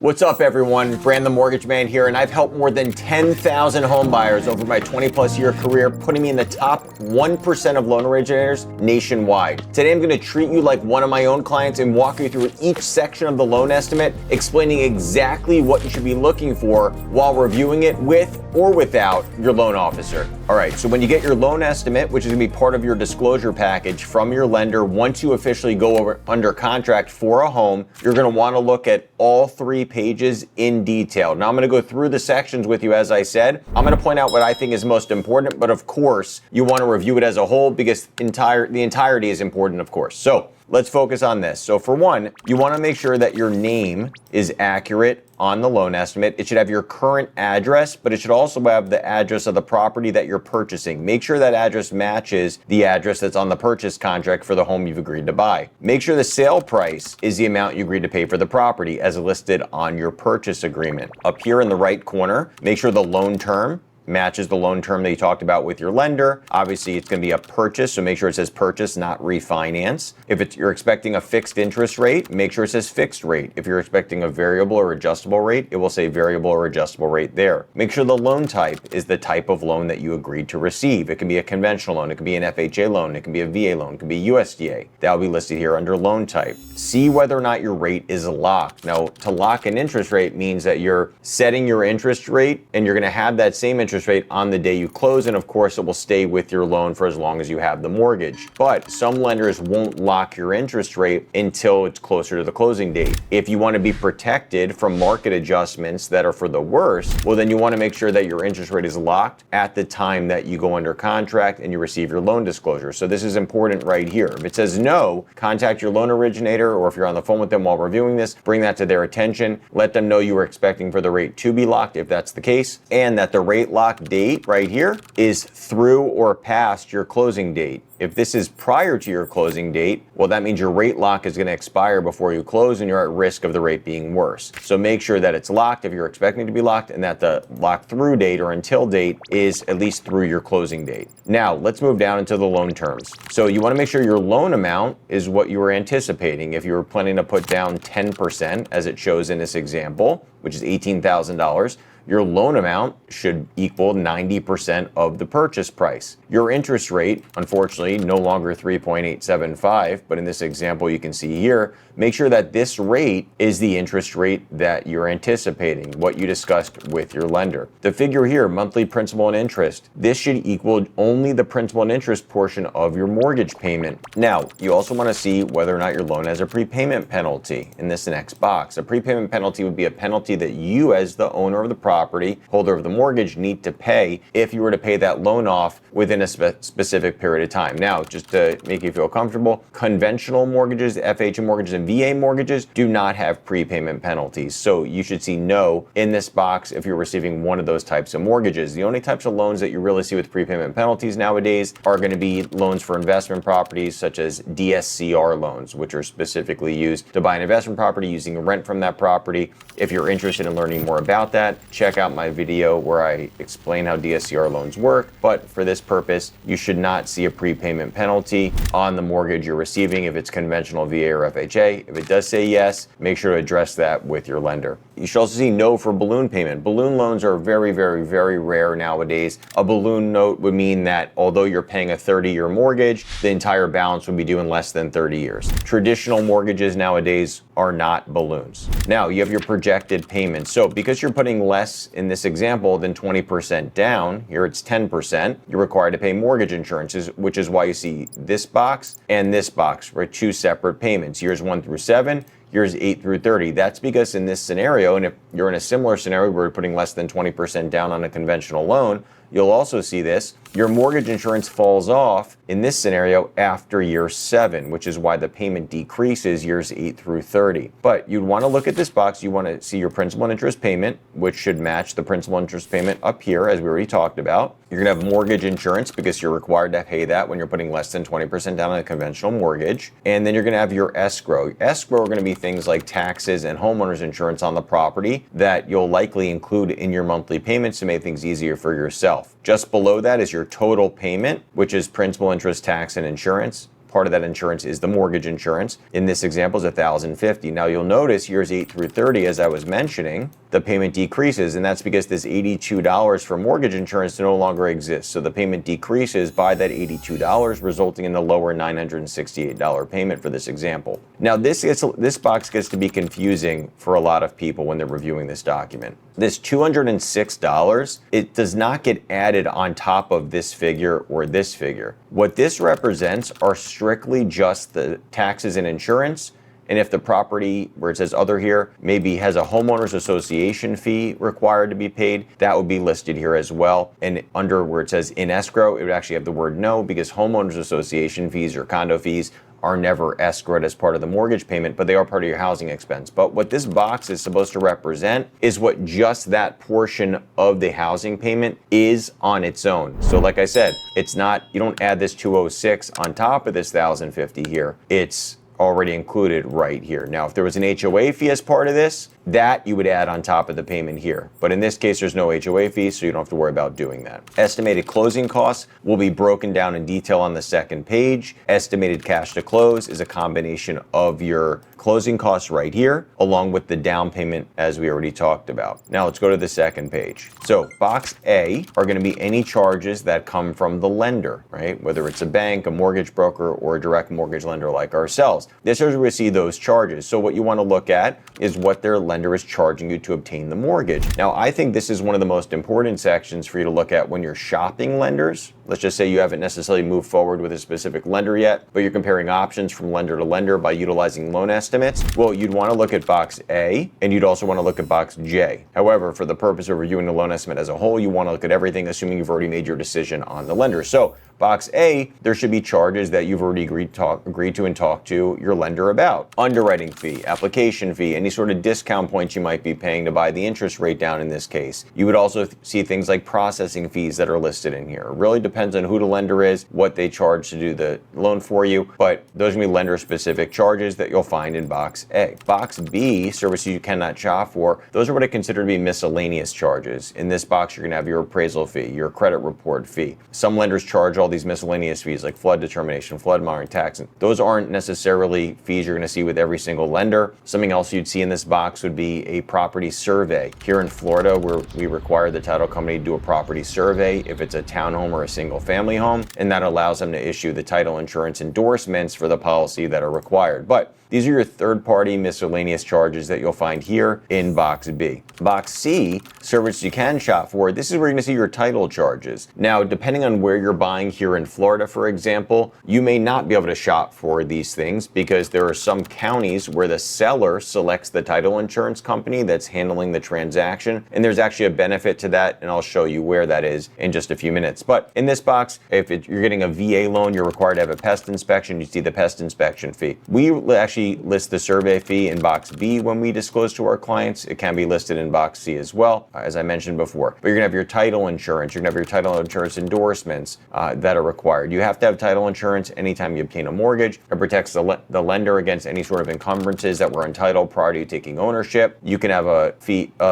What's up, everyone? Brand the Mortgage Man here, and I've helped more than 10,000 home buyers over my 20-plus year career, putting me in the top 1% of loan originators nationwide. Today, I'm going to treat you like one of my own clients and walk you through each section of the loan estimate, explaining exactly what you should be looking for while reviewing it with or without your loan officer. All right, so when you get your loan estimate, which is going to be part of your disclosure package from your lender, once you officially go under contract for a home, you're going to want to look at all three pages in detail. Now I'm going to go through the sections with you. As I said, I'm going to point out what I think is most important, but of course you want to review it as a whole because the entirety is important, of course. So let's focus on this. So for one, you want to make sure that your name is accurate on the loan estimate. It should have your current address, but it should also have the address of the property that you're purchasing. Make sure that address matches the address that's on the purchase contract for the home you've agreed to buy. Make sure the sale price is the amount you agreed to pay for the property as listed on your purchase agreement. Up here in the right corner, make sure the loan term matches the loan term that you talked about with your lender. Obviously, it's going to be a purchase, so make sure it says purchase, not refinance. If you're expecting a fixed interest rate, make sure it says fixed rate. If you're expecting a variable or adjustable rate, it will say variable or adjustable rate there. Make sure the loan type is the type of loan that you agreed to receive. It can be a conventional loan, it can be an FHA loan, it can be a VA loan, it can be USDA. That will be listed here under loan type. See whether or not your rate is locked. Now, to lock an interest rate means that you're setting your interest rate and you're going to have that same interest rate on the day you close, and of course it will stay with your loan for as long as you have the mortgage. But some lenders won't lock your interest rate until it's closer to the closing date. If you want to be protected from market adjustments that are for the worst, well then you want to make sure that your interest rate is locked at the time that you go under contract and you receive your loan disclosure. So this is important right here. If it says no, contact your loan originator, or if you're on the phone with them while reviewing this, bring that to their attention. Let them know you were expecting for the rate to be locked if that's the case, and that the rate lock date right here is through or past your closing date. If this is prior to your closing date, well, that means your rate lock is going to expire before you close and you're at risk of the rate being worse. So make sure that it's locked if you're expecting to be locked, and that the lock through date or until date is at least through your closing date. Now, let's move down into the loan terms. So you want to make sure your loan amount is what you were anticipating. If you were planning to put down 10%, as it shows in this example, which is $18,000, your loan amount should equal 90% of the purchase price. Your interest rate, unfortunately, no longer 3.875, but in this example you can see here, make sure that this rate is the interest rate that you're anticipating, what you discussed with your lender. The figure here, monthly principal and interest, this should equal only the principal and interest portion of your mortgage payment. Now, you also want to see whether or not your loan has a prepayment penalty in this next box. A prepayment penalty would be a penalty that you, as the owner of the property, holder of the mortgage, need to pay if you were to pay that loan off within a specific period of time. Now, just to make you feel comfortable, conventional mortgages, FHA mortgages, and VA mortgages do not have prepayment penalties. So you should see no in this box if you're receiving one of those types of mortgages. The only types of loans that you really see with prepayment penalties nowadays are going to be loans for investment properties, such as DSCR loans, which are specifically used to buy an investment property using rent from that property. If you're interested in learning more about that, check out my video where I explain how DSCR loans work. But for this purpose, you should not see a prepayment penalty on the mortgage you're receiving if it's conventional VA or FHA. If it does say yes, make sure to address that with your lender. You should also see no for balloon payment. Balloon loans are very, very, very rare nowadays. A balloon note would mean that although you're paying a 30-year mortgage, the entire balance would be due in less than 30 years. Traditional mortgages nowadays are not balloons. Now, you have your projected payments. So because you're putting less in this example than 20% down, here it's 10%, you're required to pay mortgage insurances, which is why you see this box and this box for two separate payments, years 1 through 7, years 8 through 30. That's because in this scenario, and if you're in a similar scenario where you're putting less than 20% down on a conventional loan, you'll also see this. Your mortgage insurance falls off in this scenario after year 7, which is why the payment decreases years 8 through 30. But you'd want to look at this box. You want to see your principal and interest payment, which should match the principal and interest payment up here, as we already talked about. You're going to have mortgage insurance because you're required to pay that when you're putting less than 20% down on a conventional mortgage. And then you're going to have your escrow. Escrow are going to be things like taxes and homeowner's insurance on the property that you'll likely include in your monthly payments to make things easier for yourself. Just below that is your total payment, which is principal, interest, tax, and insurance. part of that insurance is the mortgage insurance. In this example is $1,050. Now you'll notice years 8 through 30, as I was mentioning, the payment decreases, and that's because this $82 for mortgage insurance no longer exists. So the payment decreases by that $82, resulting in the lower $968 payment for this example. Now this box gets to be confusing for a lot of people when they're reviewing this document. This $206, it does not get added on top of this figure or this figure. What this represents are strictly just the taxes and insurance. And if the property, where it says other here, maybe has a homeowners association fee required to be paid, that would be listed here as well. And under where it says in escrow, it would actually have the word no, because homeowners association fees or condo fees are never escrowed as part of the mortgage payment, but they are part of your housing expense. But what this box is supposed to represent is what just that portion of the housing payment is on its own. So like I said, it's not, you don't add this 206 on top of this 1,050 here. It's already included right here. Now, if there was an HOA fee as part of this, that you would add on top of the payment here. But in this case, there's no HOA fee, so you don't have to worry about doing that. Estimated closing costs will be broken down in detail on the second page. Estimated cash to close is a combination of your closing costs right here, along with the down payment as we already talked about. Now let's go to the second page. So box A are going to be any charges that come from the lender, right? Whether it's a bank, a mortgage broker, or a direct mortgage lender like ourselves. This is where we see those charges. So what you want to look at is what their lender is charging you to obtain the mortgage. Now, I think this is one of the most important sections for you to look at when you're shopping lenders. Let's just say you haven't necessarily moved forward with a specific lender yet, but you're comparing options from lender to lender by utilizing loan estimates. Well, you'd want to look at box A, and you'd also want to look at box J. However, for the purpose of reviewing the loan estimate as a whole, you want to look at everything, assuming you've already made your decision on the lender. So box A, there should be charges that you've already agreed to and talked to your lender about. Underwriting fee, application fee, any sort of discount points you might be paying to buy the interest rate down in this case. You would also see things like processing fees that are listed in here. It really depends on who the lender is, what they charge to do the loan for you, but those are going to be lender-specific charges that you'll find in box A. Box B, services you cannot shop for, those are what I consider to be miscellaneous charges. In this box, you're going to have your appraisal fee, your credit report fee. Some lenders charge all these miscellaneous fees like flood determination, flood monitoring, tax. Those aren't necessarily fees you're going to see with every single lender. Something else you'd see in this box would be a property survey. Here in Florida, where we require the title company to do a property survey if it's a townhome or a single family home, and that allows them to issue the title insurance endorsements for the policy that are required. But these are your third-party miscellaneous charges that you'll find here in box B. Box C, services you can shop for, this is where you're going to see your title charges. Now, depending on where you're buying here in Florida, for example, you may not be able to shop for these things because there are some counties where the seller selects the title insurance company that's handling the transaction, and there's actually a benefit to that, and I'll show you where that is in just a few minutes. But in this box, if you're getting a VA loan, you're required to have a pest inspection. You see the pest inspection fee. We actually list the survey fee in box B when we disclose to our clients. It can be listed in box C as well, as I mentioned before. But you're gonna have your title insurance, you're gonna have your title insurance endorsements that are required. You have to have title insurance anytime you obtain a mortgage. It protects the lender against any sort of encumbrances that were entitled prior to you taking ownership. You can have a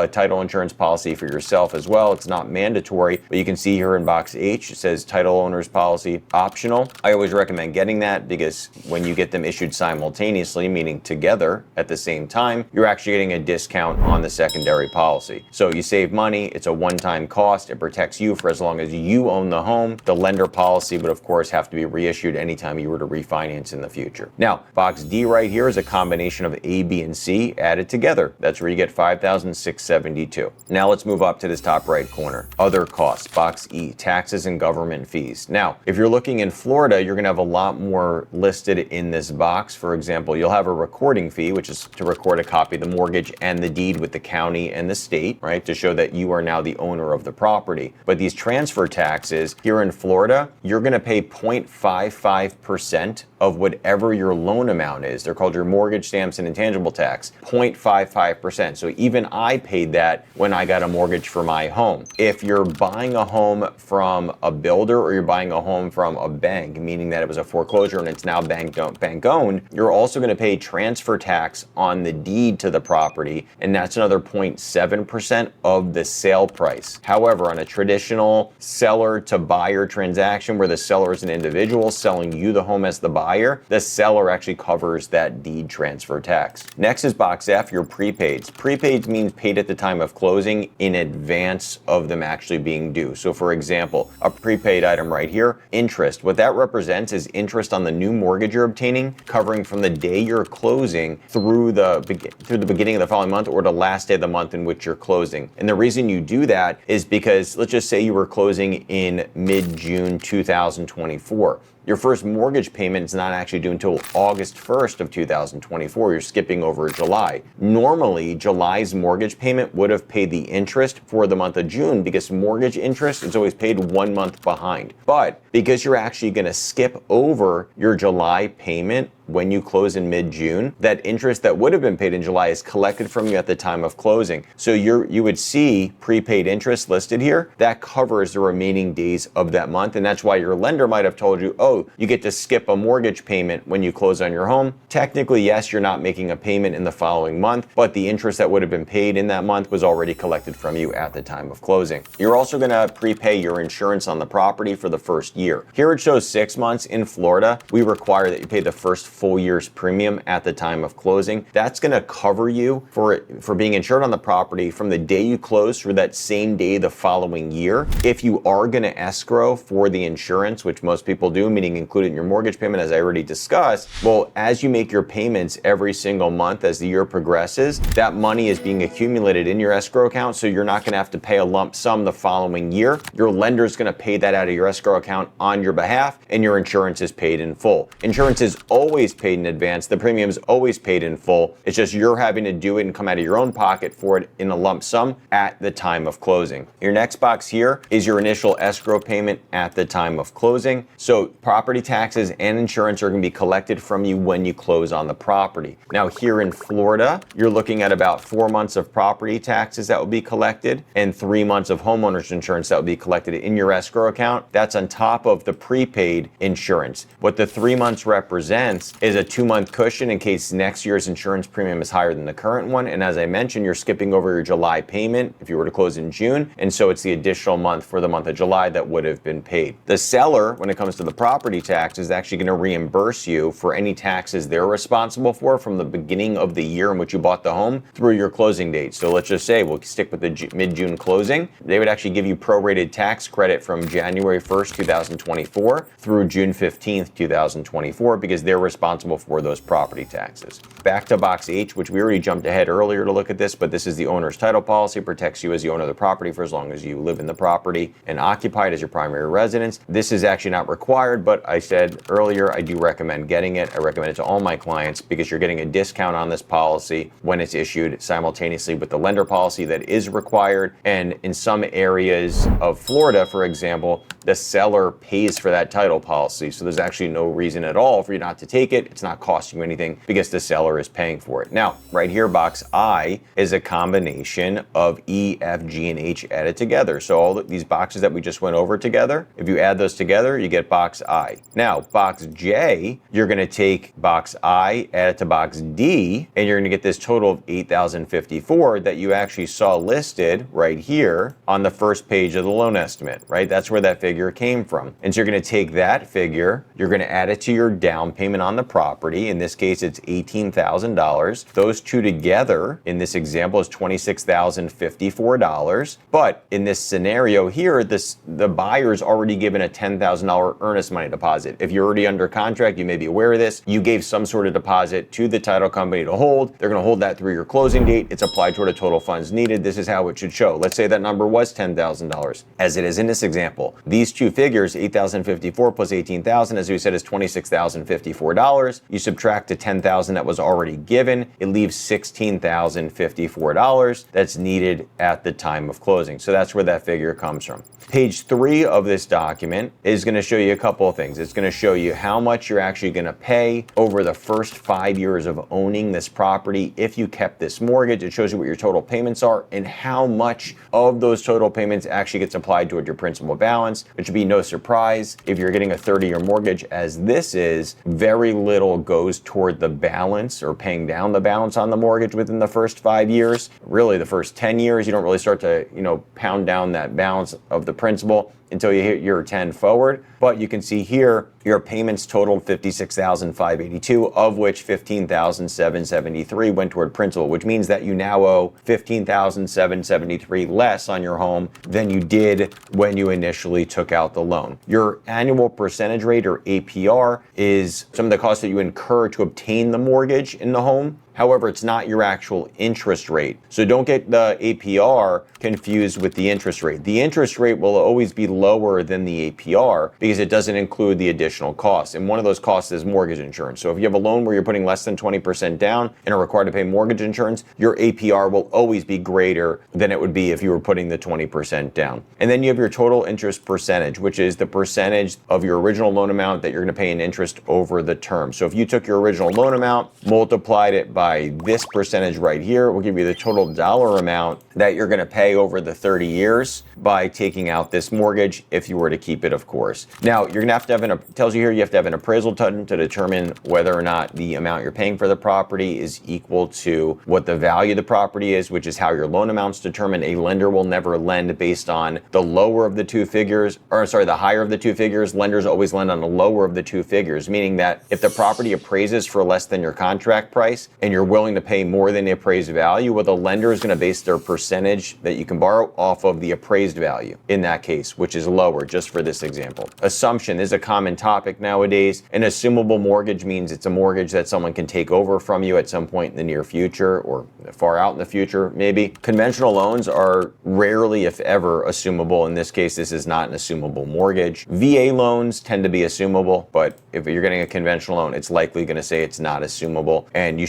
title insurance policy for yourself as well. It's not mandatory, but you can see here in box H, it says title owner's policy optional. I always recommend getting that because when you get them issued simultaneously, meaning together at the same time, you're actually getting a discount on the secondary policy. So you save money, it's a one-time cost, it protects you for as long as you own the home. The lender policy would of course have to be reissued anytime you were to refinance in the future. Now, box D right here is a combination of A, B, and C added together. That's where you get $5,672. Now let's move up to this top right corner. Other costs, box E, taxes and government fees. Now, if you're looking in Florida, you're gonna have a lot more listed in this box. For example, you'll have a recording fee, which is to record a copy of the mortgage and the deed with the county and the state, right, to show that you are now the owner of the property. But these transfer taxes here in Florida, you're going to pay 0.55% of whatever your loan amount is. They're called your mortgage stamps and intangible tax, 0.55%. So even I paid that when I got a mortgage for my home. If you're buying a home from a builder or you're buying a home from a bank, meaning that it was a foreclosure and it's now bank owned, you're also going to pay transfer tax on the deed to the property, and that's another 0.7% of the sale price. However, on a traditional seller to buyer transaction where the seller is an individual selling you the home as the buyer, the seller actually covers that deed transfer tax. Next is box F, your prepaids. Prepaids means paid at the time of closing in advance of them actually being due. So for example, a prepaid item right here, interest. What that represents is interest on the new mortgage you're obtaining, covering from the day you're closing through the beginning of the following month or the last day of the month in which you're closing. And the reason you do that is because let's just say you were closing in mid-June 2024. Your first mortgage payment is not actually due until August 1st of 2024. You're skipping over July. Normally, July's mortgage payment would have paid the interest for the month of June because mortgage interest is always paid 1 month behind. But because you're actually going to skip over your July payment when you close in mid-June, that interest that would have been paid in July is collected from you at the time of closing. So you would see prepaid interest listed here. That covers the remaining days of that month. And that's why your lender might have told you, oh, you get to skip a mortgage payment when you close on your home. Technically, yes, you're not making a payment in the following month, but the interest that would have been paid in that month was already collected from you at the time of closing. You're also going to prepay your insurance on the property for the first year. Here it shows 6 months. In Florida, we require that you pay the first full year's premium at the time of closing. That's going to cover you for being insured on the property from the day you close through that same day the following year. If you are going to escrow for the insurance, which most people do, meaning include it in your mortgage payment, as I already discussed, well, as you make your payments every single month as the year progresses, that money is being accumulated in your escrow account, so you're not going to have to pay a lump sum the following year. Your lender is going to pay that out of your escrow account on your behalf, and your insurance is paid in full. Insurance is always paid in advance. The premium is always paid in full. It's just you're having to do it and come out of your own pocket for it in a lump sum at the time of closing. Your next box here is your initial escrow payment at the time of closing. So property taxes and insurance are going to be collected from you when you close on the property. Now here in Florida, you're looking at about 4 months of property taxes that will be collected and 3 months of homeowners insurance that will be collected in your escrow account. That's on top of the prepaid insurance. What the 3 months represents is a 2-month cushion in case next year's insurance premium is higher than the current one. And as I mentioned, you're skipping over your July payment if you were to close in June. And so it's the additional month for the month of July that would have been paid. The seller, when it comes to the property tax, is actually going to reimburse you for any taxes they're responsible for from the beginning of the year in which you bought the home through your closing date. So let's just say we'll stick with the mid-June closing. They would actually give you prorated tax credit from January 1st, 2024 through June 15th, 2024 because they're responsible for those property taxes. Back to box H, which we already jumped ahead earlier to look at this, but this is the owner's title policy. It protects you as the owner of the property for as long as you live in the property and occupy it as your primary residence. This is actually not required, but I said earlier, I do recommend getting it. I recommend it to all my clients because you're getting a discount on this policy when it's issued simultaneously with the lender policy that is required. And in some areas of Florida, for example, the seller pays for that title policy. So there's actually no reason at all for you not to take it. It's not costing you anything because the seller is paying for it. Now, right here, box I is a combination of E, F, G, and H added together. So all these boxes that we just went over together, if you add those together, you get box I. Now, box J, you're going to take box I, add it to box D, and you're going to get this total of 8,054 that you actually saw listed right here on the first page of the loan estimate, right? That's where that figure came from. And so you're going to take that figure, you're going to add it to your down payment on the property. In this case, it's $18,000. Those two together in this example is $26,054. But in this scenario here, the buyer's already given a $10,000 earnest money deposit. If you're already under contract, you may be aware of this. You gave some sort of deposit to the title company to hold. They're going to hold that through your closing date. It's applied toward a total funds needed. This is how it should show. Let's say that number was $10,000, as it is in this example. These two figures, $8,054 plus $18,000, as we said, is $26,054. You subtract the $10,000 that was already given, it leaves $16,054 that's needed at the time of closing. So that's where that figure comes from. Page 3 of this document is going to show you a couple of things. It's going to show you how much you're actually going to pay over the first 5 years of owning this property if you kept this mortgage. It shows you what your total payments are and how much of those total payments actually gets applied toward your principal balance. It should be no surprise if you're getting a 30-year mortgage, as this is, very little goes toward the balance or paying down the balance on the mortgage within the first 5 years. Really, the first 10 years, you don't really start to, pound down that balance of the principal until you hit year 10 forward. But you can see here, your payments totaled $56,582, of which $15,773 went toward principal, which means that you now owe $15,773 less on your home than you did when you initially took out the loan. Your annual percentage rate, or APR, is some of the costs that you incur to obtain the mortgage in the home. However, it's not your actual interest rate. So don't get the APR confused with the interest rate. The interest rate will always be lower than the APR because it doesn't include the additional costs. And one of those costs is mortgage insurance. So if you have a loan where you're putting less than 20% down and are required to pay mortgage insurance, your APR will always be greater than it would be if you were putting the 20% down. And then you have your total interest percentage, which is the percentage of your original loan amount that you're going to pay in interest over the term. So if you took your original loan amount, multiplied it by this percentage right here, will give you the total dollar amount that you're going to pay over the 30 years by taking out this mortgage, if you were to keep it, of course. Now, you're going to have it tells you here you have to have an appraisal done to determine whether or not the amount you're paying for the property is equal to what the value of the property is, which is how your loan amount's determined. A lender will never lend based on the lower of the two figures, the higher of the two figures. Lenders always lend on the lower of the two figures, meaning that if the property appraises for less than your contract price and you're willing to pay more than the appraised value, well, the lender is going to base their percentage that you can borrow off of the appraised value in that case, which is lower, just for this example. Assumption is a common topic nowadays. An assumable mortgage means it's a mortgage that someone can take over from you at some point in the near future, or far out in the future, maybe. Conventional loans are rarely, if ever, assumable. In this case, this is not an assumable mortgage. VA loans tend to be assumable, but if you're getting a conventional loan, it's likely going to say it's not assumable, and you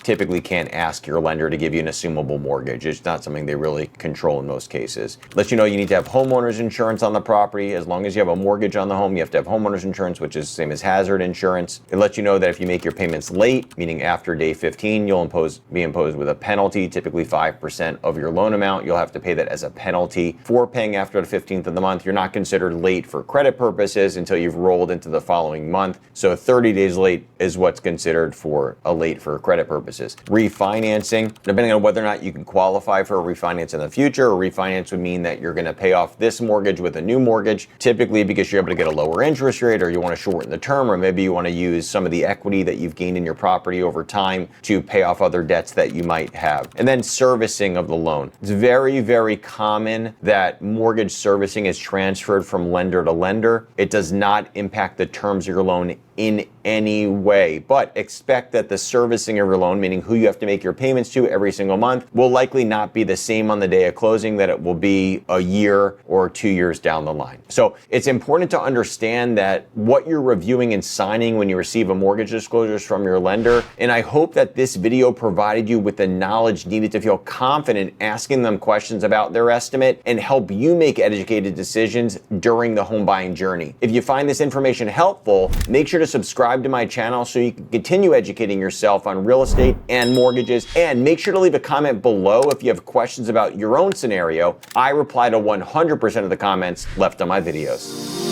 typically can't ask your lender to give you an assumable mortgage. It's not something they really control in most cases. Let you know you need to have homeowners insurance on the property. As long as you have a mortgage on the home, you have to have homeowners insurance, which is the same as hazard insurance. It lets you know that if you make your payments late, meaning after day 15, you'll be imposed with a penalty, typically 5% of your loan amount. You'll have to pay that as a penalty for paying after the 15th of the month. You're not considered late for credit purposes until you've rolled into the following month. So 30 days late is what's considered for a late for credit purposes. Refinancing, depending on whether or not you can qualify for a refinance in the future, a refinance would mean that you're going to pay off this mortgage with a new mortgage, typically because you're able to get a lower interest rate, or you want to shorten the term, or maybe you want to use some of the equity that you've gained in your property over time to pay off other debts that you might have. And then servicing of the loan. It's very, very common that mortgage servicing is transferred from lender to lender. It does not impact the terms of your loan in any way, but expect that the servicing of your loan, meaning who you have to make your payments to every single month, will likely not be the same on the day of closing that it will be a year or 2 years down the line. So it's important to understand that what you're reviewing and signing when you receive a mortgage disclosures from your lender. And I hope that this video provided you with the knowledge needed to feel confident asking them questions about their estimate and help you make educated decisions during the home buying journey. If you find this information helpful, make sure to subscribe to my channel so you can continue educating yourself on real estate and mortgages, and make sure to leave a comment below if you have questions about your own scenario. I reply to 100% of the comments left on my videos.